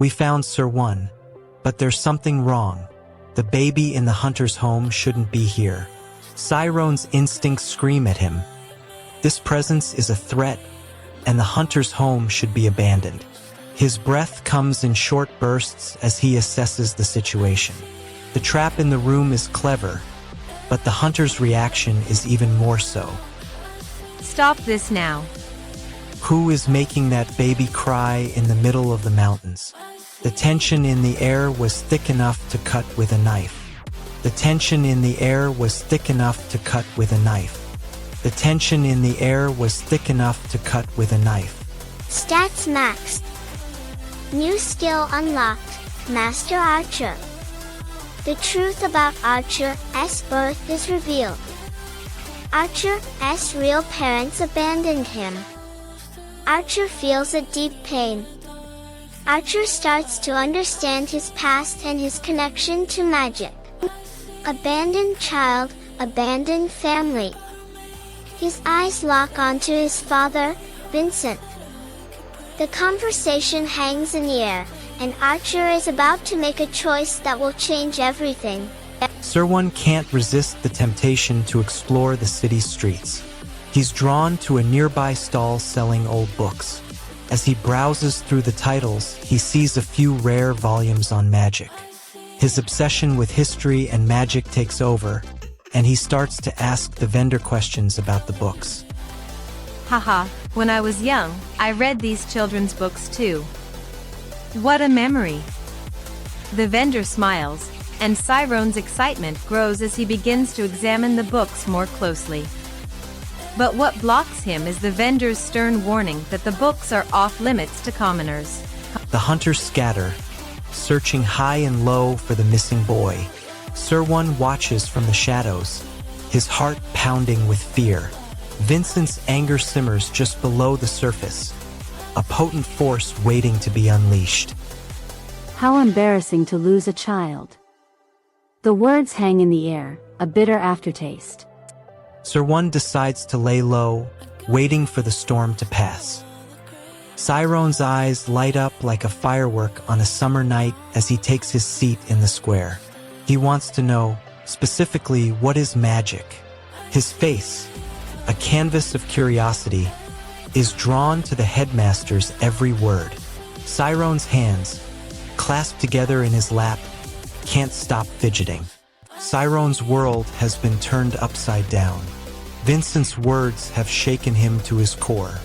We found Sir One, but there's something wrong. The baby in the hunter's home shouldn't be here. Cyrone's instincts scream at him. This presence is a threat, and the hunter's home should be abandoned. His breath comes in short bursts as he assesses the situation. The trap in the room is clever, but the hunter's reaction is even more so. Stop this now. Who is making that baby cry in the middle of the mountains? The tension in the air was thick enough to cut with a knife. The tension in the air was thick enough to cut with a knife. The tension in the air was thick enough to cut with a knife. Stats maxed. New skill unlocked, Master Archer. The truth about Archer's birth is revealed. Archer's real parents abandoned him. Archer feels a deep pain. Archer starts to understand his past and his connection to magic. Abandoned child, abandoned family. His eyes lock onto his father, Vincent. The conversation hangs in the air, and Archer is about to make a choice that will change everything. Sir One can't resist the temptation to explore the city streets. He's drawn to a nearby stall selling old books. As he browses through the titles, he sees a few rare volumes on magic. His obsession with history and magic takes over, and he starts to ask the vendor questions about the books. Haha, when I was young, I read these children's books too. What a memory. The vendor smiles, and Cyrone's excitement grows as he begins to examine the books more closely. But what blocks him is the vendor's stern warning that the books are off limits to commoners. The hunters scatter, searching high and low for the missing boy. Sir One watches from the shadows, his heart pounding with fear. Vincent's anger simmers just below the surface, a potent force waiting to be unleashed. How embarrassing to lose a child. The words hang in the air, a bitter aftertaste. Sir One decides to lay low, waiting for the storm to pass. Cyrone's eyes light up like a firework on a summer night as he takes his seat in the square. He wants to know, specifically, what is magic? His face, a canvas of curiosity, is drawn to the headmaster's every word. Cyrone's hands, clasped together in his lap, can't stop fidgeting. Cyrone's world has been turned upside down. Vincent's words have shaken him to his core.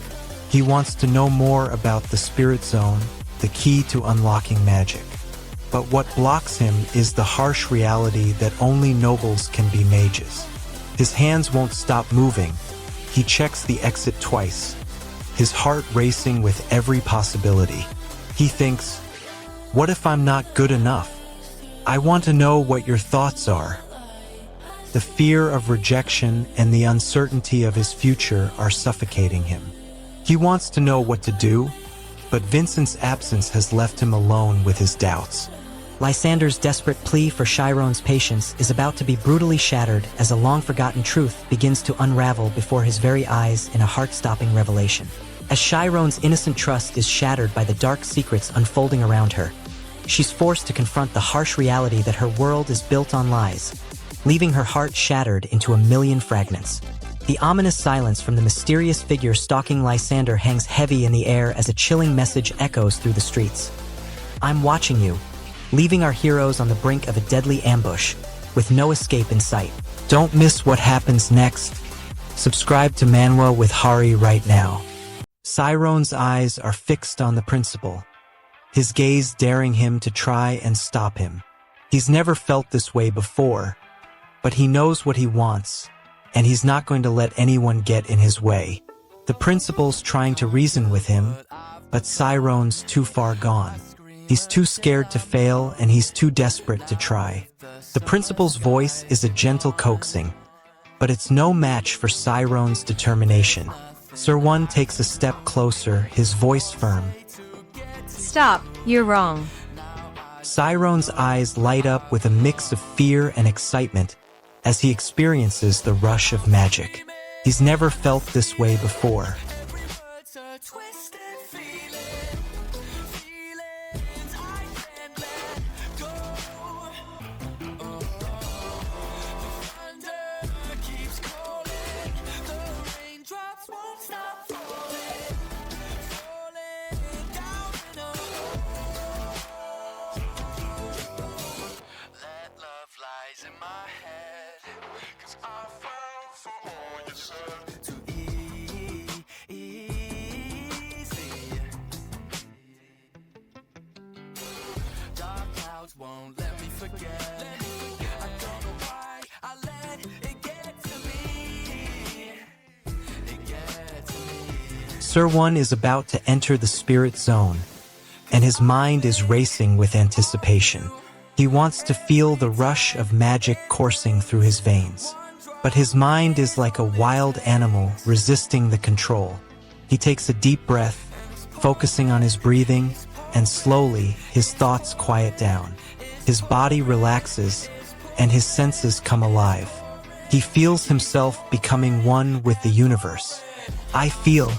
He wants to know more about the Spirit Zone, the key to unlocking magic. But what blocks him is the harsh reality that only nobles can be mages. His hands won't stop moving. He checks the exit twice, his heart racing with every possibility. He thinks, what if I'm not good enough? I want to know what your thoughts are. The fear of rejection and the uncertainty of his future are suffocating him. He wants to know what to do, but Vincent's absence has left him alone with his doubts. Lysander's desperate plea for Chiron's patience is about to be brutally shattered as a long-forgotten truth begins to unravel before his very eyes in a heart-stopping revelation. As Chiron's innocent trust is shattered by the dark secrets unfolding around her, she's forced to confront the harsh reality that her world is built on lies, leaving her heart shattered into a million fragments. The ominous silence from the mysterious figure stalking Lysander hangs heavy in the air as a chilling message echoes through the streets. I'm watching you, leaving our heroes on the brink of a deadly ambush, with no escape in sight. Don't miss what happens next. Subscribe to Manwa with Hari right now. Cyrone's eyes are fixed on the principal, his gaze daring him to try and stop him. He's never felt this way before, but he knows what he wants, and he's not going to let anyone get in his way. The principal's trying to reason with him, but Cyrone's too far gone. He's too scared to fail, and he's too desperate to try. The principal's voice is a gentle coaxing, but it's no match for Cyrone's determination. Sir One takes a step closer, his voice firm. Stop, you're wrong. Cyrone's eyes light up with a mix of fear and excitement as he experiences the rush of magic. He's never felt this way before. Sir One is about to enter the spirit zone, and his mind is racing with anticipation. He wants to feel the rush of magic coursing through his veins. But his mind is like a wild animal resisting the control. He takes a deep breath, focusing on his breathing, and slowly his thoughts quiet down. His body relaxes, and his senses come alive. He feels himself becoming one with the universe. I feel.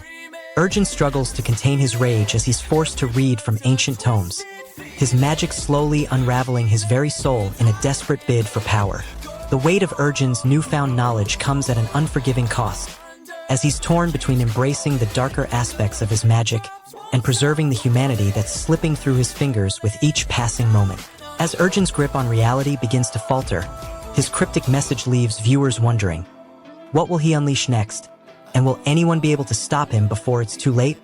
Urgent struggles to contain his rage as he's forced to read from ancient tomes, his magic slowly unraveling his very soul in a desperate bid for power. The weight of Urgen's newfound knowledge comes at an unforgiving cost, as he's torn between embracing the darker aspects of his magic and preserving the humanity that's slipping through his fingers with each passing moment. As Urgen's grip on reality begins to falter, his cryptic message leaves viewers wondering, what will he unleash next? And will anyone be able to stop him before it's too late?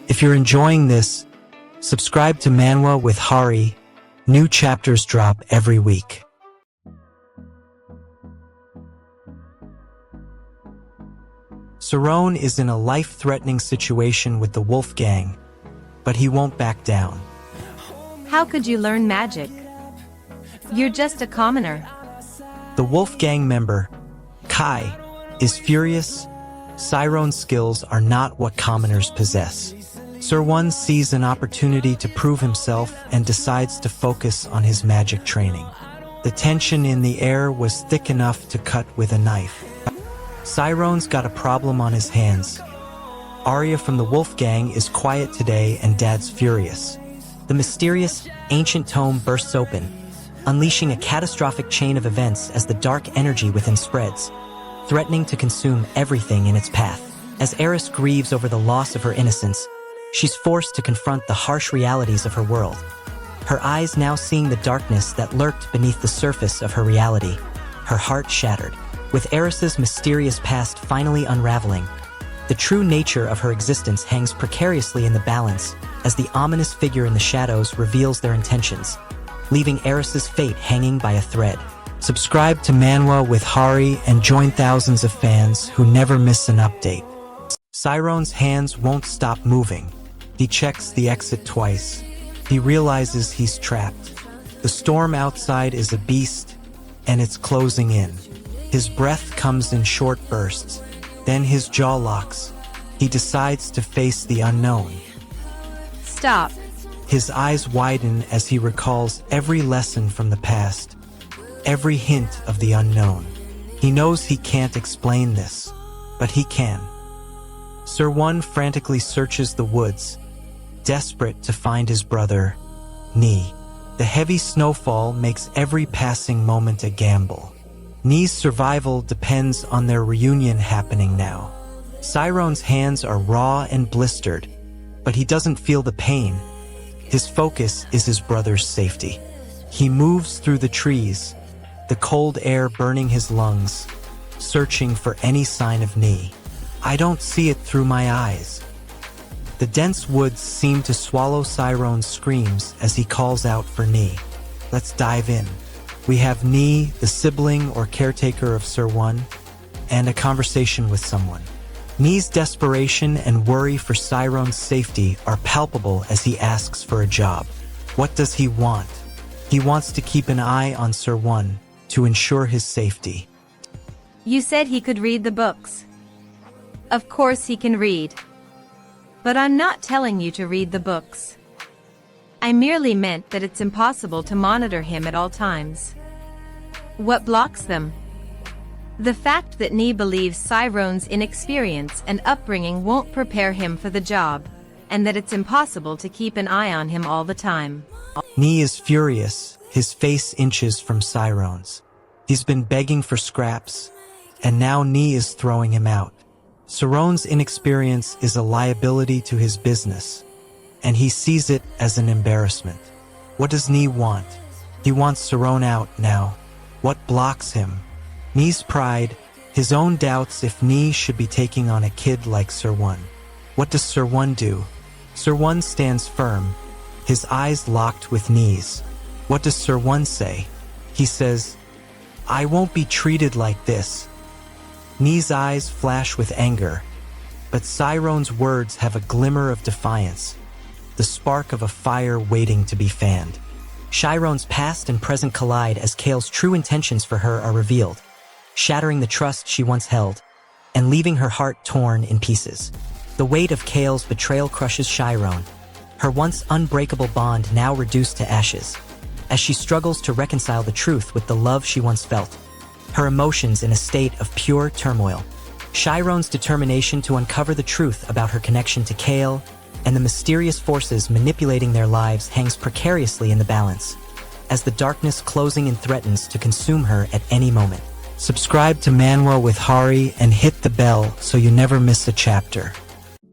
If you're enjoying this, subscribe to Manwa with Hari. New chapters drop every week. Saron is in a life-threatening situation with the Wolf Gang, but he won't back down. How could you learn magic? You're just a commoner. The Wolf Gang member, Kai, is furious. Siron's skills are not what commoners possess. Sir One sees an opportunity to prove himself and decides to focus on his magic training. The tension in the air was thick enough to cut with a knife. Siron's got a problem on his hands. Arya from the Wolf Gang is quiet today and Dad's furious. The mysterious, ancient tome bursts open, unleashing a catastrophic chain of events as the dark energy within spreads, threatening to consume everything in its path. As Eris grieves over the loss of her innocence, she's forced to confront the harsh realities of her world. Her eyes now seeing the darkness that lurked beneath the surface of her reality, her heart shattered. With Eris's mysterious past finally unraveling, the true nature of her existence hangs precariously in the balance as the ominous figure in the shadows reveals their intentions, leaving Eris's fate hanging by a thread. Subscribe to Manwa with Hari and join thousands of fans who never miss an update. Siron's hands won't stop moving. He checks the exit twice. He realizes he's trapped. The storm outside is a beast, and it's closing in. His breath comes in short bursts. Then his jaw locks. He decides to face the unknown. Stop. His eyes widen as he recalls every lesson from the past, every hint of the unknown. He knows he can't explain this, but he can. Sir One frantically searches the woods, desperate to find his brother, Ni. The heavy snowfall makes every passing moment a gamble. Ni's survival depends on their reunion happening now. Siron's hands are raw and blistered, but he doesn't feel the pain. His focus is his brother's safety. He moves through the trees, the cold air burning his lungs, searching for any sign of Ni. I don't see it through my eyes. The dense woods seem to swallow Siron's screams as he calls out for Ni. Let's dive in. We have Ni, the sibling or caretaker of Sir One, and a conversation with someone. Ni's desperation and worry for Siron's safety are palpable as he asks for a job. What does he want? He wants to keep an eye on Sir One to ensure his safety. You said he could read the books. Of course he can read. But I'm not telling you to read the books. I merely meant that it's impossible to monitor him at all times. What blocks them? The fact that Ni believes Siron's inexperience and upbringing won't prepare him for the job, and that it's impossible to keep an eye on him all the time. Ni is furious, his face inches from Siron's. He's been begging for scraps, and now Ni is throwing him out. Siron's inexperience is a liability to his business, and he sees it as an embarrassment. What does Ni want? He wants Siron out now. What blocks him? Ni's pride, his own doubts if Ni should be taking on a kid like Sir One. What does Sir One do? Sir One stands firm, his eyes locked with Ni's. What does Sir One say? He says, "I won't be treated like this." Ni's eyes flash with anger, but Cyrone's words have a glimmer of defiance, the spark of a fire waiting to be fanned. Chiron's past and present collide as Kale's true intentions for her are revealed, shattering the trust she once held, and leaving her heart torn in pieces. The weight of Kale's betrayal crushes Chiron, her once unbreakable bond now reduced to ashes, as she struggles to reconcile the truth with the love she once felt, her emotions in a state of pure turmoil. Chiron's determination to uncover the truth about her connection to Kale and the mysterious forces manipulating their lives hangs precariously in the balance, as the darkness closing in threatens to consume her at any moment. Subscribe to Manwa with Hari and hit the bell so you never miss a chapter.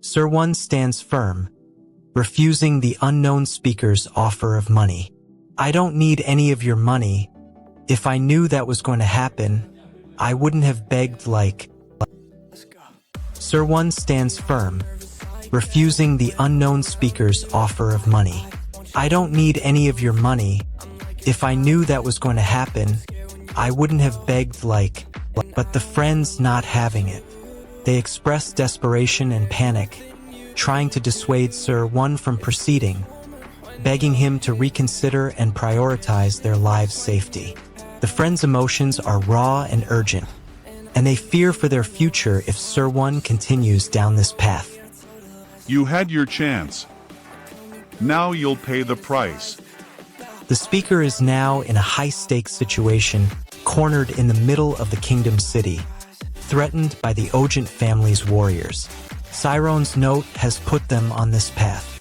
Sir One stands firm, refusing the unknown speaker's offer of money. "I don't need any of your money. If I knew that was going to happen, I wouldn't have begged like..." Sir One stands firm, refusing the unknown speaker's offer of money. "I don't need any of your money. If I knew that was going to happen, I wouldn't have begged like..." But the friends not having it. They express desperation and panic, trying to dissuade Sir One from proceeding, begging him to reconsider and prioritize their lives' safety. The friends' emotions are raw and urgent, and they fear for their future if Sir One continues down this path. "You had your chance. Now you'll pay the price." The speaker is now in a high-stakes situation, cornered in the middle of the Kingdom City, threatened by the Ogent family's warriors. Cyrone's note has put them on this path.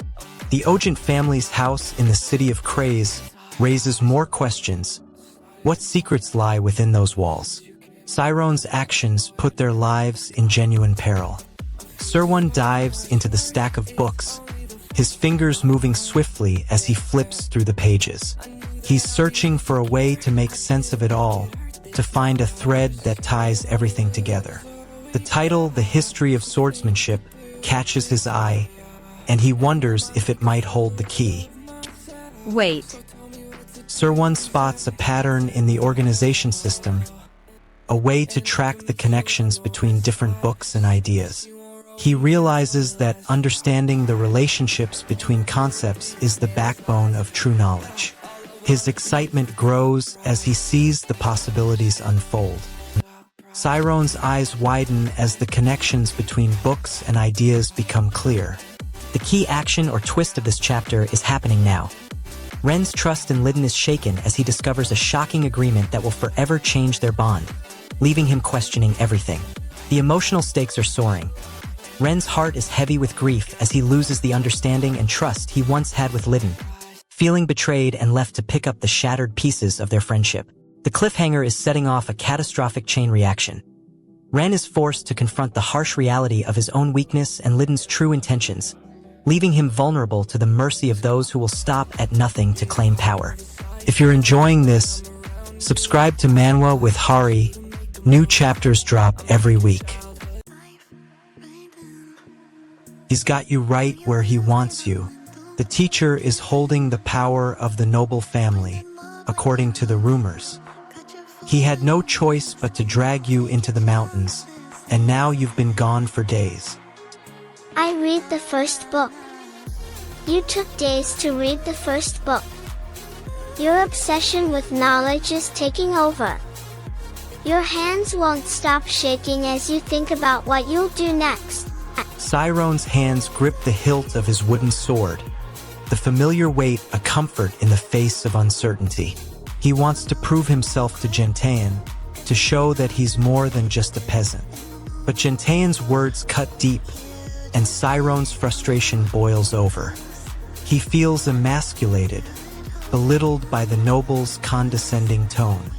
The Ogent family's house in the city of Craze raises more questions. What secrets lie within those walls? Cyrone's actions put their lives in genuine peril. Sir One dives into the stack of books, his fingers moving swiftly as he flips through the pages. He's searching for a way to make sense of it all, to find a thread that ties everything together. The title, The History of Swordsmanship, catches his eye, and he wonders if it might hold the key. Wait. Sir One spots a pattern in the organization system, a way to track the connections between different books and ideas. He realizes that understanding the relationships between concepts is the backbone of true knowledge. His excitement grows as he sees the possibilities unfold. Cyrone's eyes widen as the connections between books and ideas become clear. The key action or twist of this chapter is happening now. Ren's trust in Lydon is shaken as he discovers a shocking agreement that will forever change their bond, leaving him questioning everything. The emotional stakes are soaring. Ren's heart is heavy with grief as he loses the understanding and trust he once had with Lydon, feeling betrayed and left to pick up the shattered pieces of their friendship. The cliffhanger is setting off a catastrophic chain reaction. Ren is forced to confront the harsh reality of his own weakness and Lydon's true intentions, leaving him vulnerable to the mercy of those who will stop at nothing to claim power. If you're enjoying this, subscribe to Manwa with Hari. New chapters drop every week. He's got you right where he wants you. The teacher is holding the power of the noble family, according to the rumors. He had no choice but to drag you into the mountains, and now you've been gone for days. I read the first book. You took days to read the first book. Your obsession with knowledge is taking over. Your hands won't stop shaking as you think about what you'll do next. Cyrone's hands grip the hilt of his wooden sword, the familiar weight a comfort in the face of uncertainty. He wants to prove himself to Gentaean, to show that he's more than just a peasant. But Gentaean's words cut deep, and Cyrone's frustration boils over. He feels emasculated, belittled by the noble's condescending tone.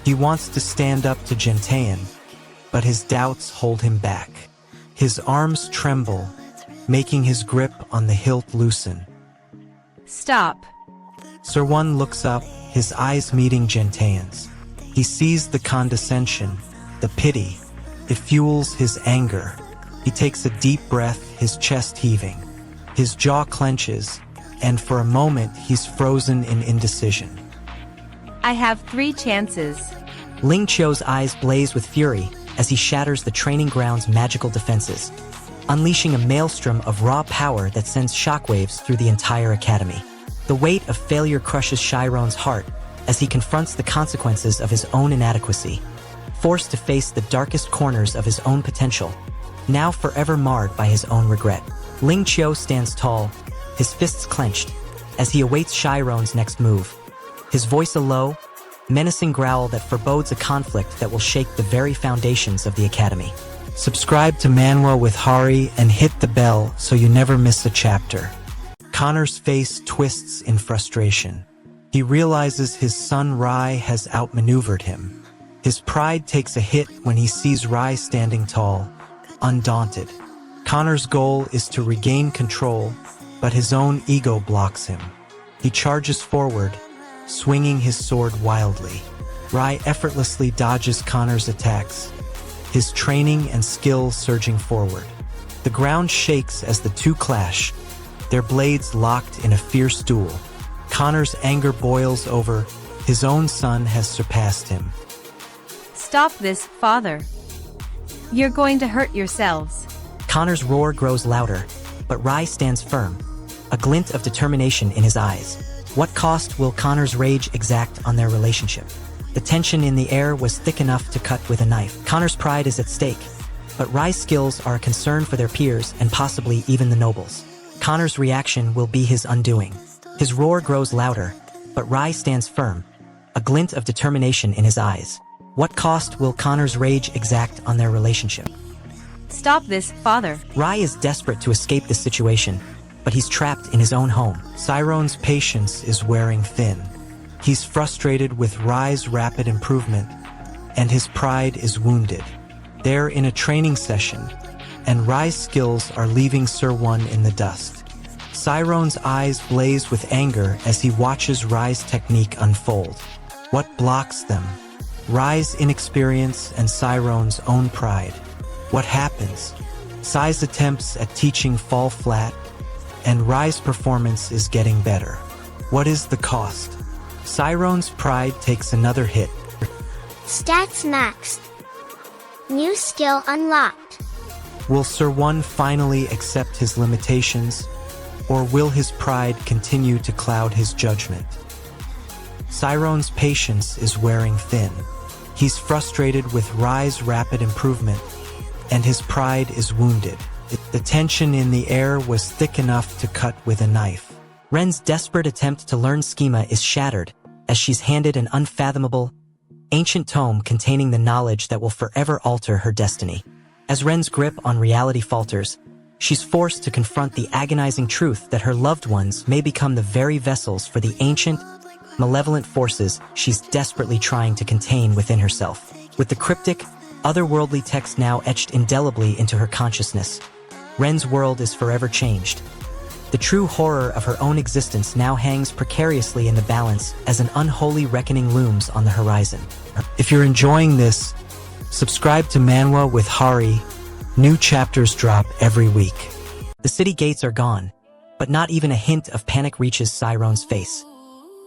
He wants to stand up to Gentaean, but his doubts hold him back. His arms tremble, making his grip on the hilt loosen. Stop. Sir One looks up, his eyes meeting Gentaean's. He sees the condescension, the pity. It fuels his anger. He takes a deep breath, his chest heaving. His jaw clenches, and for a moment he's frozen in indecision. I have 3 chances. Ling Qiu's eyes blaze with fury as he shatters the training ground's magical defenses, unleashing a maelstrom of raw power that sends shockwaves through the entire academy. The weight of failure crushes Chiron's heart as he confronts the consequences of his own inadequacy, forced to face the darkest corners of his own potential, now forever marred by his own regret. Ling Qiu stands tall, his fists clenched, as he awaits Chiron's next move, his voice a low, menacing growl that forebodes a conflict that will shake the very foundations of the academy. Subscribe to Manwa with Hari and hit the bell so you never miss a chapter. Connor's face twists in frustration. He realizes his son Rai has outmaneuvered him. His pride takes a hit when he sees Rai standing tall, undaunted. Connor's goal is to regain control, but his own ego blocks him. He charges forward, swinging his sword wildly. Rai effortlessly dodges Connor's attacks, his training and skill surging forward. The ground shakes as the two clash, their blades locked in a fierce duel. Connor's anger boils over. His own son has surpassed him. Stop this, father. You're going to hurt yourselves. Connor's roar grows louder, but Rai stands firm, a glint of determination in his eyes. What cost will Connor's rage exact on their relationship? The tension in the air was thick enough to cut with a knife. Connor's pride is at stake, but Rai's skills are a concern for their peers and possibly even the nobles. Connor's reaction will be his undoing. His roar grows louder, but Rai stands firm, a glint of determination in his eyes. What cost will Connor's rage exact on their relationship? Stop this, father. Rai is desperate to escape this situation, but he's trapped in his own home. Chiron's patience is wearing thin. He's frustrated with Rai's rapid improvement, and his pride is wounded. They're in a training session, and Rai's skills are leaving Sir One in the dust. Chiron's eyes blaze with anger as he watches Rai's technique unfold. What blocks them? Rai's inexperience and Chiron's own pride. What happens? Sai's attempts at teaching fall flat, and Rai's performance is getting better. What is the cost? Chiron's pride takes another hit. Stats maxed. New skill unlocked. Will Sir One finally accept his limitations, or will his pride continue to cloud his judgment? Chiron's patience is wearing thin. He's frustrated with Rai's rapid improvement, and his pride is wounded. The tension in the air was thick enough to cut with a knife. Ren's desperate attempt to learn schema is shattered as she's handed an unfathomable, ancient tome containing the knowledge that will forever alter her destiny. As Ren's grip on reality falters, she's forced to confront the agonizing truth that her loved ones may become the very vessels for the ancient, malevolent forces she's desperately trying to contain within herself. With the cryptic, otherworldly text now etched indelibly into her consciousness, Ren's world is forever changed. The true horror of her own existence now hangs precariously in the balance as an unholy reckoning looms on the horizon. If you're enjoying this, subscribe to Manwa with Hari. New chapters drop every week. The city gates are gone, but not even a hint of panic reaches Chiron's face.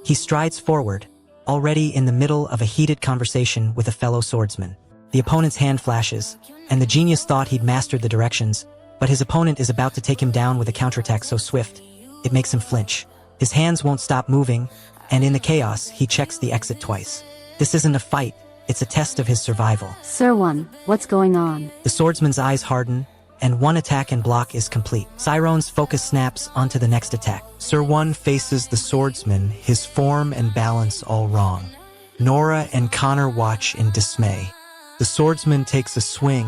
He strides forward, already in the middle of a heated conversation with a fellow swordsman. The opponent's hand flashes, and the genius thought he'd mastered the directions, but his opponent is about to take him down with a counterattack so swift, it makes him flinch. His hands won't stop moving, and in the chaos, he checks the exit twice. This isn't a fight, it's a test of his survival. Sir One, what's going on? The swordsman's eyes harden, and one attack and block is complete. Chiron's focus snaps onto the next attack. Sir One faces the swordsman, his form and balance all wrong. Nora and Connor watch in dismay. The swordsman takes a swing,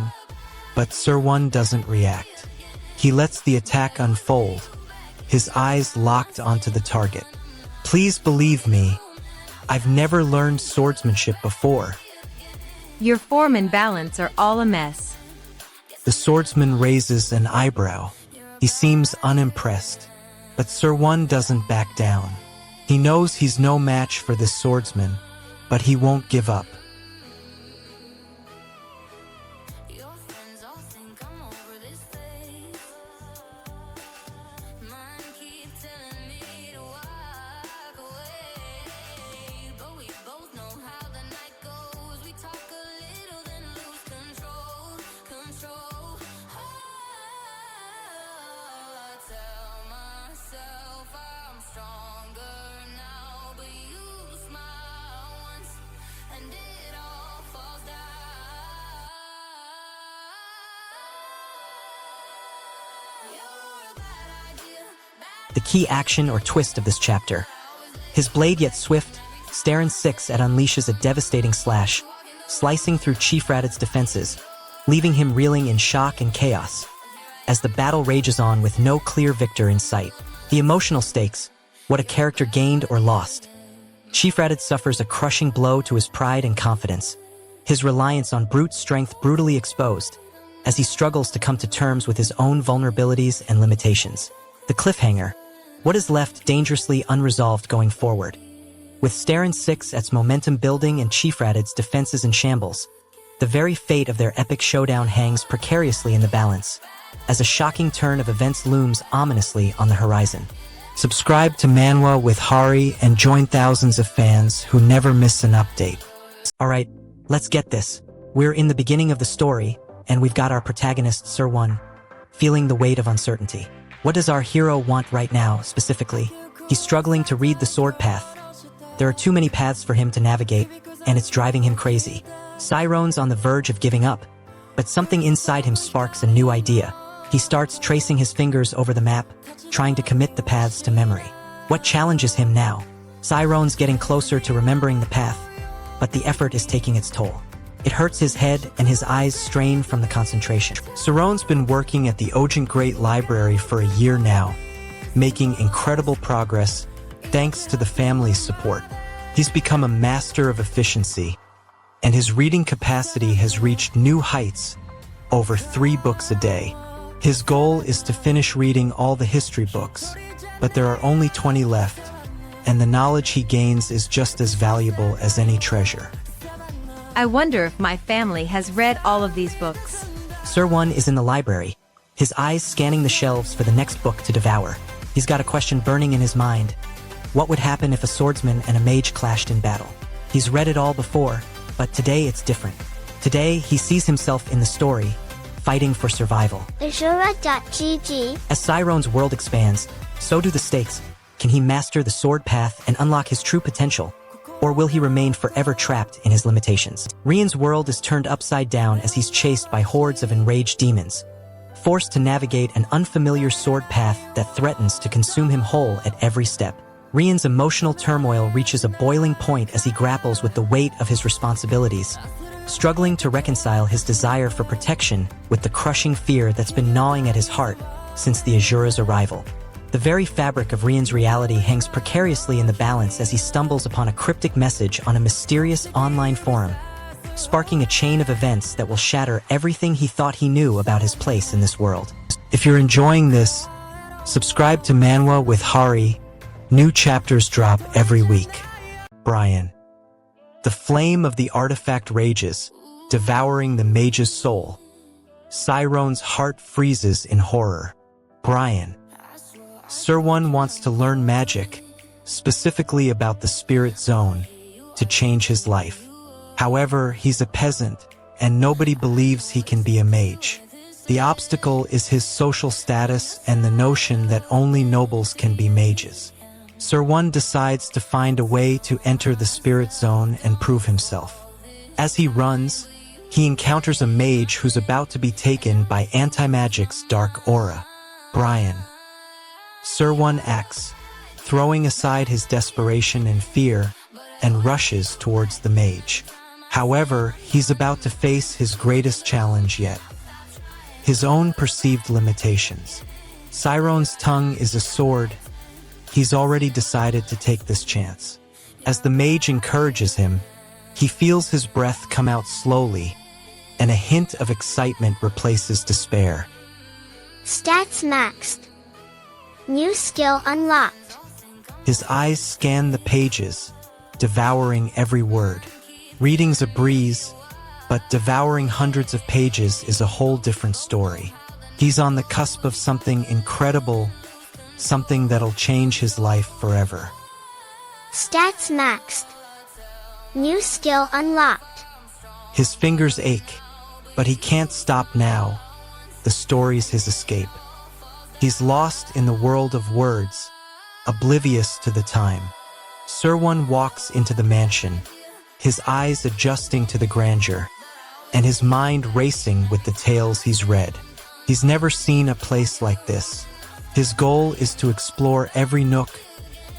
but Sir One doesn't react. He lets the attack unfold, his eyes locked onto the target. Please believe me, I've never learned swordsmanship before. Your form and balance are all a mess. The swordsman raises an eyebrow. He seems unimpressed, but Sir One doesn't back down. He knows he's no match for this swordsman, but he won't give up. the key action or twist of this chapter. His blade yet swift, Starin 6 unleashes a devastating slash, slicing through Chief Ratted's defenses, leaving him reeling in shock and chaos. As the battle rages on with no clear victor in sight, the emotional stakes, what a character gained or lost. Chief Ratted suffers a crushing blow to his pride and confidence, his reliance on brute strength brutally exposed, as he struggles to come to terms with his own vulnerabilities and limitations. The cliffhanger, what is left dangerously unresolved going forward. With Starin 6 its momentum building and Chief Ratted's defenses in shambles, the very fate of their epic showdown hangs precariously in the balance, as a shocking turn of events looms ominously on the horizon. Subscribe to Manwa with Hari and join thousands of fans who never miss an update. Alright, let's get this. We're in the beginning of the story, and we've got our protagonist, Sir One, feeling the weight of uncertainty. What does our hero want right now, specifically? He's struggling to read the sword path. There are too many paths for him to navigate, and it's driving him crazy. Cyrone's on the verge of giving up, but something inside him sparks a new idea. He starts tracing his fingers over the map, trying to commit the paths to memory. What challenges him now? Cyrone's getting closer to remembering the path, but the effort is taking its toll. It hurts his head and his eyes strain from the concentration. Cyrone's been working at the Ogent Great Library for a year now, making incredible progress thanks to the family's support. He's become a master of efficiency, and his reading capacity has reached new heights, over 3 books a day. His goal is to finish reading all the history books, but there are only 20 left, and the knowledge he gains is just as valuable as any treasure. I wonder if my family has read all of these books. Sir One is in the library, his eyes scanning the shelves for the next book to devour. He's got a question burning in his mind. What would happen if a swordsman and a mage clashed in battle? He's read it all before, but today it's different. Today, he sees himself in the story, fighting for survival. Azura.gg. As Cyrone's world expands, so do the stakes. Can he master the sword path and unlock his true potential? Or will he remain forever trapped in his limitations? Rian's world is turned upside down as he's chased by hordes of enraged demons, forced to navigate an unfamiliar sword path that threatens to consume him whole at every step. Rian's emotional turmoil reaches a boiling point as he grapples with the weight of his responsibilities, struggling to reconcile his desire for protection with the crushing fear that's been gnawing at his heart since the Azura's arrival. The very fabric of Rian's reality hangs precariously in the balance as he stumbles upon a cryptic message on a mysterious online forum, sparking a chain of events that will shatter everything he thought he knew about his place in this world. If you're enjoying this, subscribe to Manwa with Hari. New chapters drop every week. Brian. The flame of the artifact rages, devouring the mage's soul. Cyrone's heart freezes in horror. Brian. Sir One wants to learn magic, specifically about the spirit zone, to change his life. However, he's a peasant, and nobody believes he can be a mage. The obstacle is his social status and the notion that only nobles can be mages. Sir One decides to find a way to enter the spirit zone and prove himself. As he runs, he encounters a mage who's about to be taken by anti-magic's dark aura. Brian. Sir One acts, throwing aside his desperation and fear, and rushes towards the mage. However, he's about to face his greatest challenge yet. His own perceived limitations. Cyrone's tongue is a sword. He's already decided to take this chance. As the mage encourages him, he feels his breath come out slowly, and a hint of excitement replaces despair. Stats maxed. New skill unlocked. His eyes scan the pages, devouring every word. Reading's a breeze, but devouring hundreds of pages is a whole different story. He's on the cusp of something incredible, something that'll change his life forever. Stats maxed. New skill unlocked. His fingers ache, but he can't stop now. The story's his escape. He's lost in the world of words, oblivious to the time. Sir One walks into the mansion, his eyes adjusting to the grandeur, and his mind racing with the tales he's read. He's never seen a place like this. His goal is to explore every nook,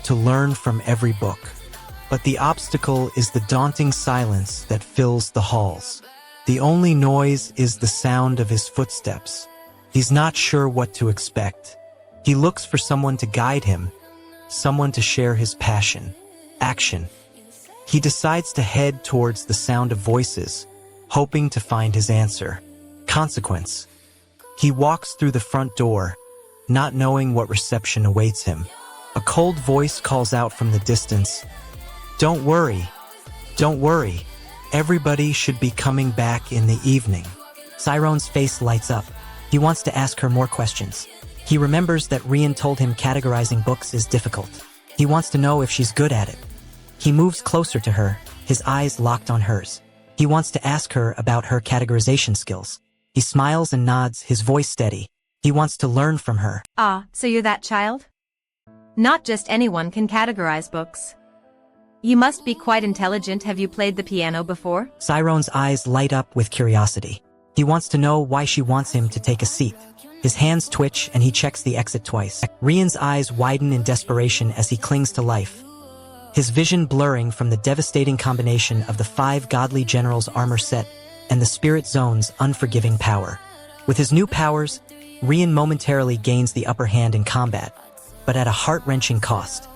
to learn from every book. But the obstacle is the daunting silence that fills the halls. The only noise is the sound of his footsteps. He's not sure what to expect. He looks for someone to guide him, someone to share his passion. Action. He decides to head towards the sound of voices, hoping to find his answer. Consequence. He walks through the front door, not knowing what reception awaits him. A cold voice calls out from the distance, "Don't worry, don't worry. Everybody should be coming back in the evening." Cyrone's face lights up. He wants to ask her more questions. He remembers that Rian told him categorizing books is difficult. He wants to know if she's good at it. He moves closer to her, his eyes locked on hers. He wants to ask her about her categorization skills. He smiles and nods, his voice steady. He wants to learn from her. Ah, so you're that child? Not just anyone can categorize books. You must be quite intelligent. Have you played the piano before? Cyrone's eyes light up with curiosity. He wants to know why she wants him to take a seat. His hands twitch and he checks the exit twice. Rian's eyes widen in desperation as he clings to life. His vision blurring from the devastating combination of the 5 godly generals' armor set and the spirit zone's unforgiving power. With his new powers, Rian momentarily gains the upper hand in combat, but at a heart-wrenching cost.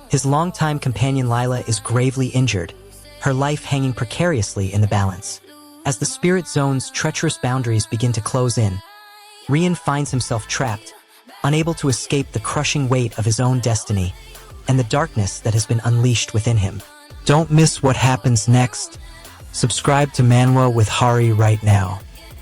His longtime companion Lila is gravely injured, her life hanging precariously in the balance. As the spirit zone's treacherous boundaries begin to close in, Rian finds himself trapped, unable to escape the crushing weight of his own destiny and the darkness that has been unleashed within him. Don't miss what happens next. Subscribe to Manwa with Hari right now.